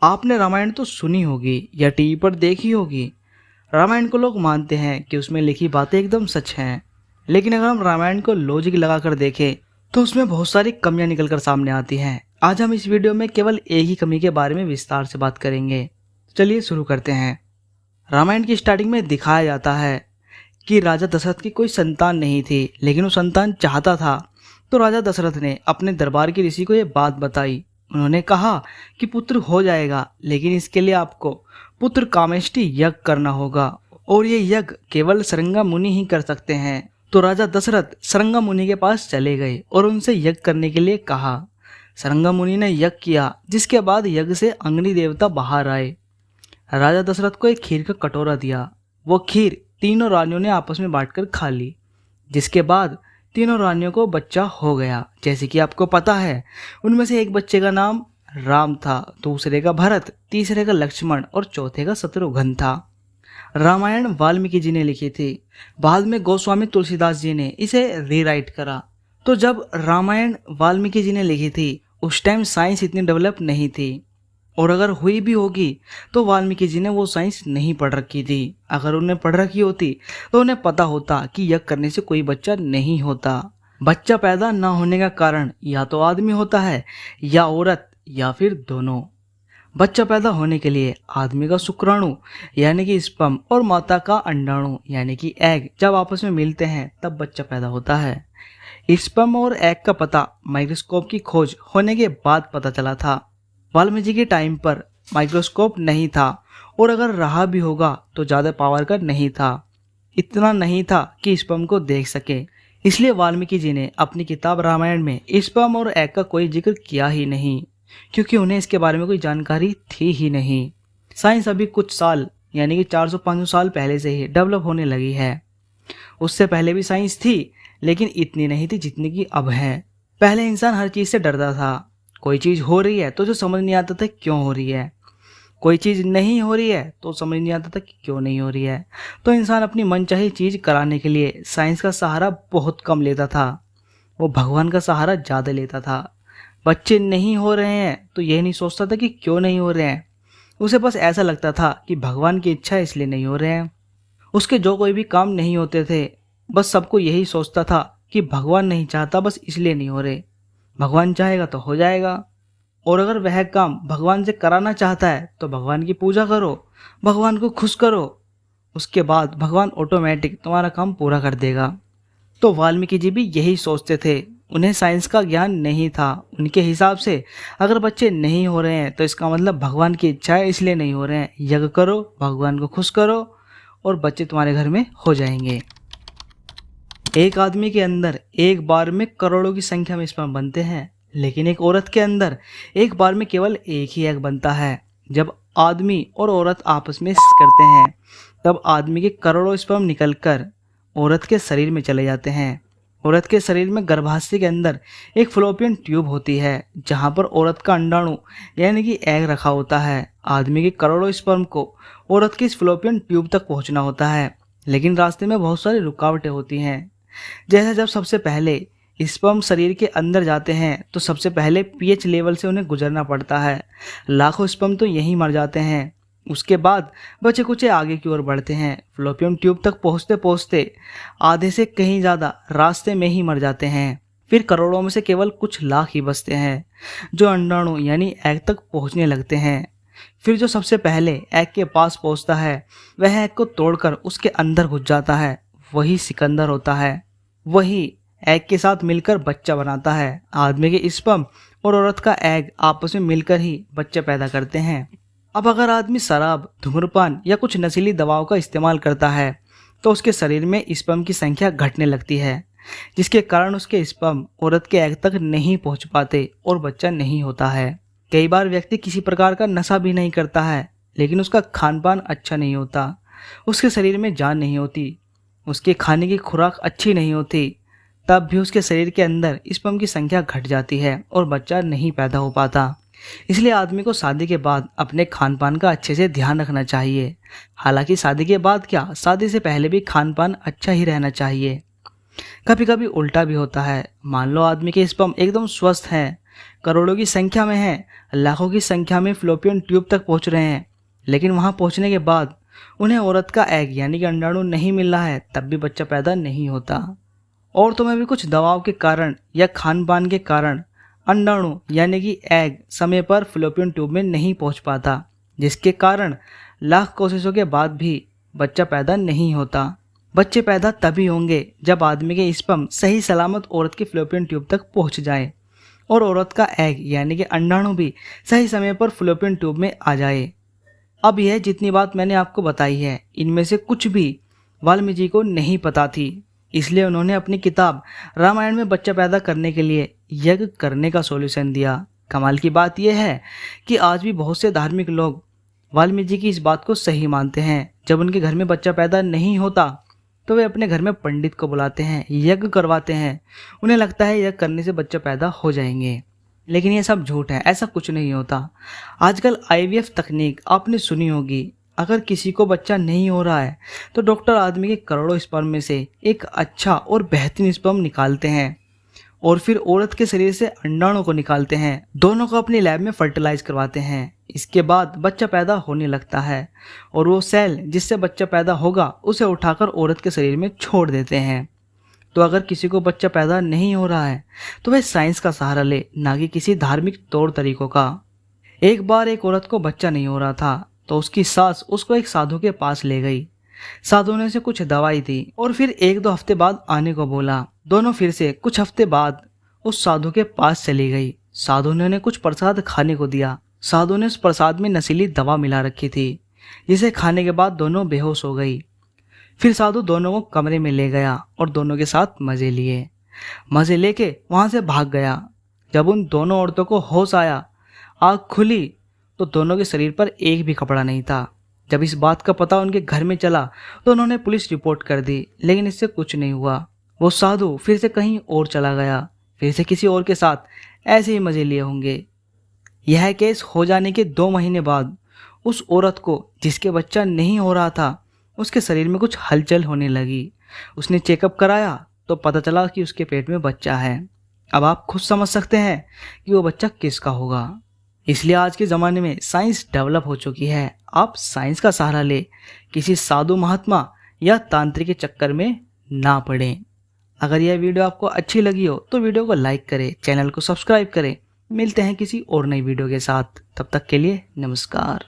आपने रामायण तो सुनी होगी या टीवी पर देखी होगी। रामायण को लोग मानते हैं कि उसमें लिखी बातें एकदम सच हैं। लेकिन अगर हम रामायण को लॉजिक लगाकर देखें तो उसमें बहुत सारी कमियां निकल कर सामने आती हैं। आज हम इस वीडियो में केवल एक ही कमी के बारे में विस्तार से बात करेंगे। चलिए शुरू करते हैं। रामायण की स्टार्टिंग में दिखाया जाता है कि राजा दशरथ की कोई संतान नहीं थी, लेकिन वो संतान चाहता था। तो राजा दशरथ ने अपने दरबार के ऋषि को ये बात बताई। उन्होंने कहा कि पुत्र हो जाएगा, लेकिन इसके लिए आपको पुत्र कामेष्टि यज्ञ करना होगा और ये यज्ञ केवल सरंगा मुनि ही कर सकते हैं। तो राजा दशरथ सरंगा मुनि के पास चले गए और उनसे यज्ञ करने के लिए कहा। सरंगा मुनि ने यज्ञ किया, जिसके बाद यज्ञ से अग्नि देवता बाहर आए। राजा दशरथ को एक खीर का कटोरा दिया। वो खीर तीनों रानियों ने आपस में बांटकर खा ली, जिसके बाद तीनों रानियों को बच्चा हो गया। जैसे कि आपको पता है, उनमें से एक बच्चे का नाम राम था, दूसरे का भरत, तीसरे का लक्ष्मण और चौथे का शत्रुघ्न था। रामायण वाल्मीकि जी ने लिखी थी। बाद में गोस्वामी तुलसीदास जी ने इसे रीराइट करा। तो जब रामायण वाल्मीकि जी ने लिखी थी उस टाइम साइंस इतनी डेवलप नहीं थी, और अगर हुई भी होगी तो वाल्मीकि जी ने वो साइंस नहीं पढ़ रखी थी। अगर उन्हें पढ़ रखी होती तो उन्हें पता होता कि यज्ञ करने से कोई बच्चा नहीं होता। बच्चा पैदा ना होने का कारण या तो आदमी होता है या औरत या फिर दोनों। बच्चा पैदा होने के लिए आदमी का शुक्राणु यानी कि स्पर्म और माता का अंडाणु यानी कि एग जब आपस में मिलते हैं तब बच्चा पैदा होता है। स्पर्म और एग का पता माइक्रोस्कोप की खोज होने के बाद पता चला था। वाल्मीकि के टाइम पर माइक्रोस्कोप नहीं था, और अगर रहा भी होगा तो ज़्यादा पावर का नहीं था। इतना नहीं था कि स्पर्म को देख सके। इसलिए वाल्मीकि जी ने अपनी किताब रामायण में स्पर्म और एग का कोई जिक्र किया ही नहीं, क्योंकि उन्हें इसके बारे में कोई जानकारी थी ही नहीं। साइंस अभी कुछ साल यानी कि 400-500 साल पहले से ही डेवलप होने लगी है। उससे पहले भी साइंस थी, लेकिन इतनी नहीं थी जितनी की अब है। पहले इंसान हर चीज़ से डरता था। कोई चीज़ हो रही है तो जो समझ नहीं आता था क्यों हो रही है, कोई चीज़ नहीं हो रही है तो समझ नहीं आता था कि क्यों नहीं हो रही है। तो इंसान अपनी मनचाही चीज़ कराने के लिए साइंस का सहारा बहुत कम लेता था, वो भगवान का सहारा ज़्यादा लेता था। बच्चे नहीं हो रहे हैं तो यह नहीं सोचता था कि क्यों नहीं हो रहे हैं, उसे बस ऐसा लगता था कि भगवान की इच्छा है इसलिए नहीं हो रहे हैं। उसके जो कोई भी काम नहीं होते थे, बस सबको यही सोचता था कि भगवान नहीं चाहता, बस इसलिए नहीं हो रहे। भगवान चाहेगा तो हो जाएगा, और अगर वह काम भगवान से कराना चाहता है तो भगवान की पूजा करो, भगवान को खुश करो, उसके बाद भगवान ऑटोमेटिक तुम्हारा काम पूरा कर देगा। तो वाल्मीकि जी भी यही सोचते थे। उन्हें साइंस का ज्ञान नहीं था। उनके हिसाब से अगर बच्चे नहीं हो रहे हैं तो इसका मतलब भगवान की इच्छा है इसलिए नहीं हो रहे हैं। यज्ञ करो, भगवान को खुश करो और बच्चे तुम्हारे घर में हो जाएंगे। एक आदमी के अंदर एक बार में करोड़ों की संख्या में स्पर्म बनते हैं, लेकिन एक औरत के अंदर एक बार में केवल एक ही एग बनता है। जब आदमी और औरत आपस में सेक्स करते हैं तब आदमी के करोड़ों स्पर्म निकलकर औरत के शरीर में चले जाते हैं। औरत के शरीर में गर्भाशय के अंदर एक फ्लोपियन ट्यूब होती है, जहां पर औरत का अंडाणु यानी कि एग रखा होता है। आदमी के करोड़ों स्पर्म को औरत की इस फ्लोपियन ट्यूब तक पहुंचना होता है, लेकिन रास्ते में बहुत सारी रुकावटें होती हैं। जैसे जब सबसे पहले स्पर्म शरीर के अंदर जाते हैं तो सबसे पहले पीएच लेवल से उन्हें गुजरना पड़ता है। लाखों स्पर्म तो यहीं मर जाते हैं। उसके बाद बचे कुछ आगे की ओर बढ़ते हैं। फ्लोपियन ट्यूब तक पहुंचते पहुंचते आधे से कहीं ज़्यादा रास्ते में ही मर जाते हैं। फिर करोड़ों में से केवल कुछ लाख ही बचते हैं जो अंडाणु यानी एग तक पहुंचने लगते हैं। फिर जो सबसे पहले एग के पास पहुंचता है वह एग को तोड़कर उसके अंदर घुस जाता है, वही सिकंदर होता है। वही एग के साथ मिलकर बच्चा बनाता है। आदमी के स्पर्म और औरत का एग आपस में मिलकर ही बच्चे पैदा करते हैं। अब अगर आदमी शराब, धूम्रपान या कुछ नशीली दवाओं का इस्तेमाल करता है तो उसके शरीर में स्पर्म की संख्या घटने लगती है, जिसके कारण उसके स्पर्म औरत के एग तक नहीं पहुंच पाते और बच्चा नहीं होता है। कई बार व्यक्ति किसी प्रकार का नशा भी नहीं करता है, लेकिन उसका खान पान अच्छा नहीं होता, उसके शरीर में जान नहीं होती, उसके खाने की खुराक अच्छी नहीं होती, तब भी उसके शरीर के अंदर स्पर्म की संख्या घट जाती है और बच्चा नहीं पैदा हो पाता। इसलिए आदमी को शादी के बाद अपने खान पान का अच्छे से ध्यान रखना चाहिए। हालांकि शादी के बाद क्या, शादी से पहले भी खान पान अच्छा ही रहना चाहिए। कभी कभी उल्टा भी होता है। मान लो आदमी के स्पर्म एकदम स्वस्थ हैं, करोड़ों की संख्या में हैं, लाखों की संख्या में फ्लोपियन ट्यूब तक पहुंच रहे हैं, लेकिन वहां पहुंचने के बाद उन्हें औरत का एग यानी कि अंडाणु नहीं मिल रहा है, तब भी बच्चा पैदा नहीं होता। औरतों में भी कुछ दवाओं के कारण या खान पान के कारण अंडाणु यानी कि एग समय पर फ्लोपियन ट्यूब में नहीं पहुंच पाता, जिसके कारण लाख कोशिशों के बाद भी बच्चा पैदा नहीं होता। बच्चे पैदा तभी होंगे जब आदमी के स्पर्म सही सलामत औरत की फ्लोपियन ट्यूब तक पहुंच जाए और औरत का एग यानी कि अंडाणु भी सही समय पर फ्लोपियन ट्यूब में आ जाए। अब यह जितनी बात मैंने आपको बताई है, इनमें से कुछ भी वाल्मीकि जी को नहीं पता थी, इसलिए उन्होंने अपनी किताब रामायण में बच्चा पैदा करने के लिए यज्ञ करने का सॉल्यूशन दिया। कमाल की बात यह है कि आज भी बहुत से धार्मिक लोग वाल्मीकि जी की इस बात को सही मानते हैं। जब उनके घर में बच्चा पैदा नहीं होता तो वे अपने घर में पंडित को बुलाते हैं, यज्ञ करवाते हैं। उन्हें लगता है यज्ञ करने से बच्चा पैदा हो जाएंगे, लेकिन ये सब झूठ है, ऐसा कुछ नहीं होता। आजकल IVF तकनीक आपने सुनी होगी। अगर किसी को बच्चा नहीं हो रहा है तो डॉक्टर आदमी के करोड़ों स्पर्म में से एक अच्छा और बेहतरीन स्पर्म निकालते हैं और फिर औरत के शरीर से अंडाणु को निकालते हैं, दोनों को अपनी लैब में फर्टिलाइज करवाते हैं। इसके बाद बच्चा पैदा होने लगता है और वो सेल जिससे बच्चा पैदा होगा उसे उठाकर औरत के शरीर में छोड़ देते हैं। तो अगर किसी को बच्चा पैदा नहीं हो रहा है तो वह साइंस का सहारा ले, ना कि किसी धार्मिक तौर तरीकों का। एक बार एक औरत को बच्चा नहीं हो रहा था तो उसकी सास उसको एक साधु के पास ले गई। साधु ने उसे कुछ दवाई दी और फिर 1-2 हफ्ते बाद आने को बोला। दोनों फिर से कुछ हफ्ते बाद उस साधु के पास चली गई। साधु ने उन्हें कुछ प्रसाद खाने को दिया। साधु ने उस प्रसाद में नशीली दवा मिला रखी थी, जिसे खाने के बाद दोनों बेहोश हो गई। फिर साधु दोनों को कमरे में ले गया और दोनों के साथ मजे लिए। मजे लेके वहां से भाग गया। जब उन दोनों औरतों को होश आया, आँख खुली, तो दोनों के शरीर पर एक भी कपड़ा नहीं था। जब इस बात का पता उनके घर में चला तो उन्होंने पुलिस रिपोर्ट कर दी, लेकिन इससे कुछ नहीं हुआ। वो साधु फिर से कहीं और चला गया, फिर से किसी और के साथ ऐसे ही मजे लिए होंगे। यह केस हो जाने के 2 महीने बाद उस औरत को जिसके बच्चा नहीं हो रहा था, उसके शरीर में कुछ हलचल होने लगी। उसने चेकअप कराया तो पता चला कि उसके पेट में बच्चा है। अब आप खुद समझ सकते हैं कि वो बच्चा किसका होगा। इसलिए आज के ज़माने में साइंस डेवलप हो चुकी है। आप साइंस का सहारा ले, किसी साधु महात्मा या तांत्रिक के चक्कर में ना पड़ें। अगर यह वीडियो आपको अच्छी लगी हो तो वीडियो को लाइक करें, चैनल को सब्सक्राइब करें। मिलते हैं किसी और नई वीडियो के साथ, तब तक के लिए नमस्कार।